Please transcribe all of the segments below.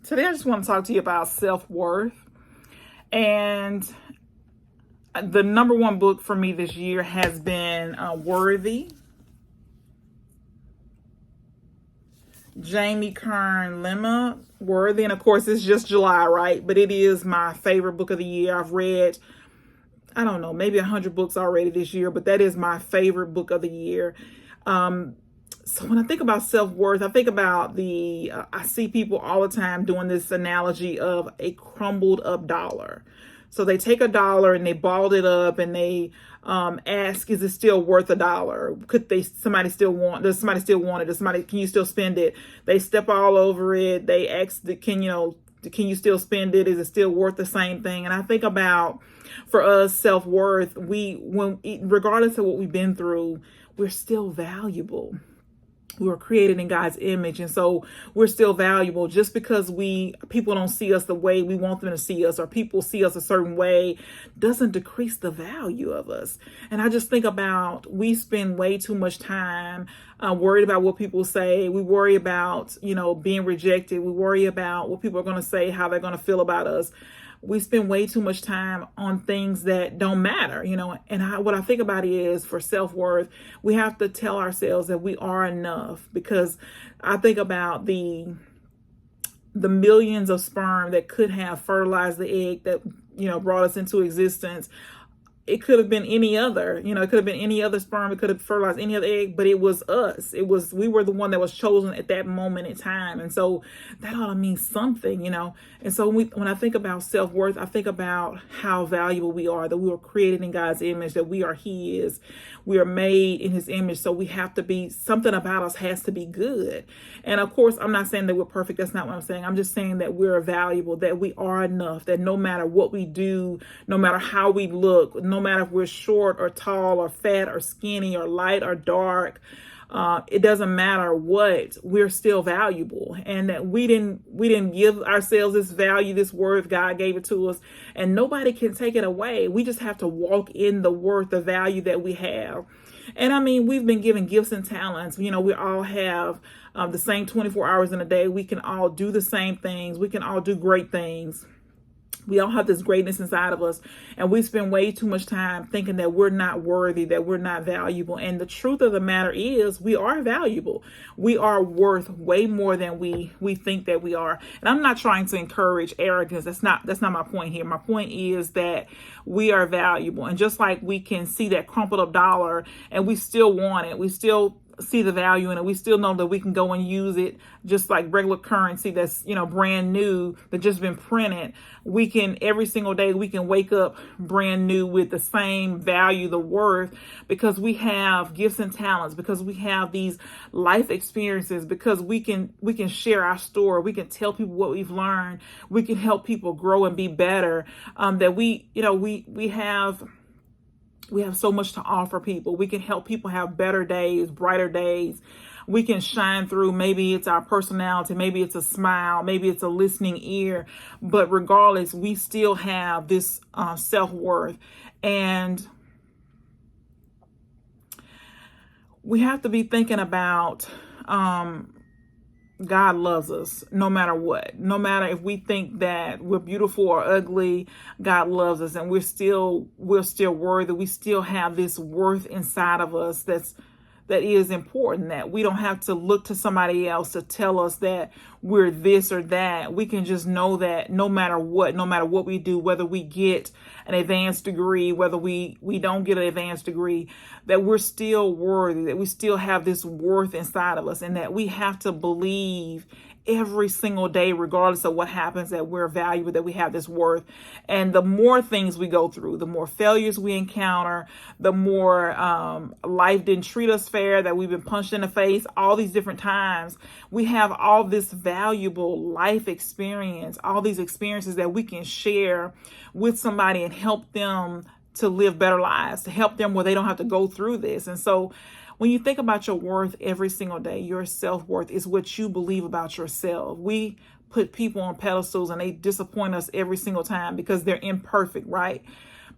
Today I just want to talk to you about self-worth. And the number one book for me this year has been Worthy. Jamie Kern Lima, Worthy. And of course, it's just July, right? But it is my favorite book of the year. I've read, I don't know, maybe 100 books already this year, but that is my favorite book of the year. So when I think about self-worth, I think about I see people all the time doing this analogy of a crumbled up dollar. So they take a dollar and they balled it up and they ask, is it still worth a dollar? Does somebody still want it? Can you still spend it? They step all over it. They ask, can you still spend it? Is it still worth the same thing? And I think about, for us, self-worth, regardless of what we've been through, we're still valuable. We were created in God's image, and so we're still valuable. Just because people don't see us the way we want them to see us, or people see us a certain way, doesn't decrease the value of us. And I just think about, we spend way too much time worried about what people say. We worry about, being rejected. We worry about what people are going to say, how they're going to feel about us. We spend way too much time on things that don't matter, and what I think about is, for self-worth, we have to tell ourselves that we are enough, because I think about the millions of sperm that could have fertilized the egg that, brought us into existence. It could have been any other, it could have been any other sperm. It could have fertilized any other egg, but it was us. We were the one that was chosen at that moment in time. And so that ought to mean something, And so when I think about self-worth, I think about how valuable we are, that we were created in God's image, that we are His. We are made in His image. So we have to be, something about us has to be good. And of course, I'm not saying that we're perfect. That's not what I'm saying. I'm just saying that we're valuable, that we are enough, that no matter what we do, no matter how we look, no matter if we're short or tall or fat or skinny or light or dark, it doesn't matter what, we're still valuable. And that we didn't give ourselves this value, this worth. God gave it to us, and nobody can take it away. We just have to walk in the worth, the value that we have. And I mean, we've been given gifts and talents. We all have the same 24 hours in a day. We can all do the same things. We can all do great things. We all have this greatness inside of us, and we spend way too much time thinking that we're not worthy, that we're not valuable. And the truth of the matter is, we are valuable. We are worth way more than we think that we are. And I'm not trying to encourage arrogance. That's not my point here. My point is that we are valuable. And just like we can see that crumpled up dollar and we still want it, we still see the value in it, we still know that we can go and use it just like regular currency that's brand new, that just been printed. We can, every single day, we can wake up brand new with the same value, the worth, because we have gifts and talents, because we have these life experiences, because we can share our story, we can tell people what we've learned, we can help people grow and be better. That we have so much to offer people. We can help people have better days, brighter days. We can shine through. Maybe it's our personality. Maybe it's a smile. Maybe it's a listening ear. But regardless, we still have this self-worth. And we have to be thinking about God loves us no matter what. No matter if we think that we're beautiful or ugly, God loves us, and we're still worthy. We still have this worth inside of us that is important, that we don't have to look to somebody else to tell us that we're this or that. We can just know that no matter what we do, whether we get an advanced degree, whether we don't get an advanced degree, that we're still worthy, that we still have this worth inside of us, and that we have to believe every single day, regardless of what happens, that we're valuable, that we have this worth. And the more things we go through, the more failures we encounter, the more life didn't treat us fair, that we've been punched in the face, all these different times, we have all this valuable life experience, all these experiences that we can share with somebody and help them to live better lives, to help them where they don't have to go through this. And so when you think about your worth every single day, your self-worth is what you believe about yourself. We put people on pedestals and they disappoint us every single time because they're imperfect, right?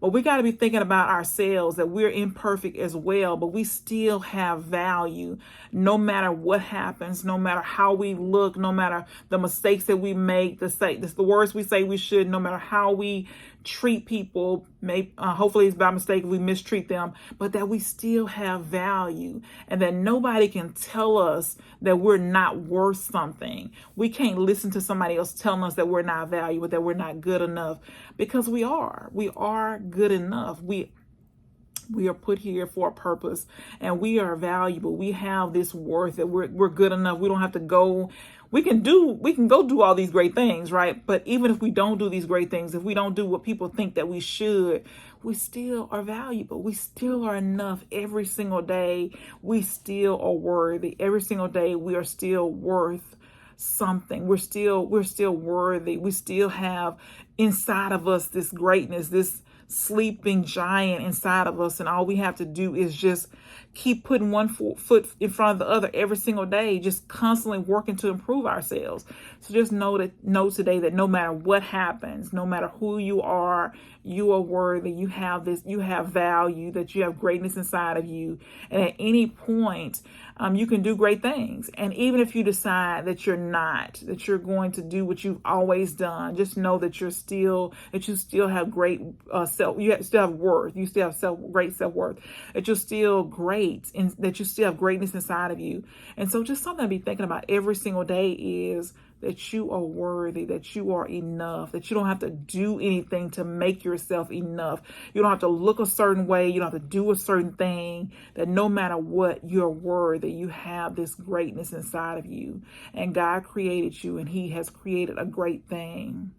But we got to be thinking about ourselves, that we're imperfect as well, but we still have value no matter what happens, no matter how we look, no matter the mistakes that we make, the words we say we should, no matter how we treat people. Hopefully it's by mistake if we mistreat them, but that we still have value, and that nobody can tell us that we're not worth something. We can't listen to somebody else telling us that we're not valuable, that we're not good enough, because we are good enough. We are put here for a purpose, and we are valuable. We have this worth, that we're good enough. We don't have to go. We can go do all these great things, right? But even if we don't do these great things, if we don't do what people think that we should, we still are valuable. We still are enough every single day. We still are worthy. Every single day we are still worth something. We're still worthy. We still have inside of us this greatness, this sleeping giant inside of us, and all we have to do is just keep putting one foot in front of the other every single day, just constantly working to improve ourselves. So just know today that no matter what happens, no matter who you are worthy. You have value, that you have greatness inside of you, and at any point you can do great things. And even if you decide that you're not, that you're going to do what you've always done, just know that you still have great you still have worth. You still have great self-worth, that you're still great, and that you still have greatness inside of you. And so just something to be thinking about every single day is that you are worthy, that you are enough, that you don't have to do anything to make yourself enough. You don't have to look a certain way. You don't have to do a certain thing, that no matter what, you're worthy. You have this greatness inside of you, and God created you, and He has created a great thing.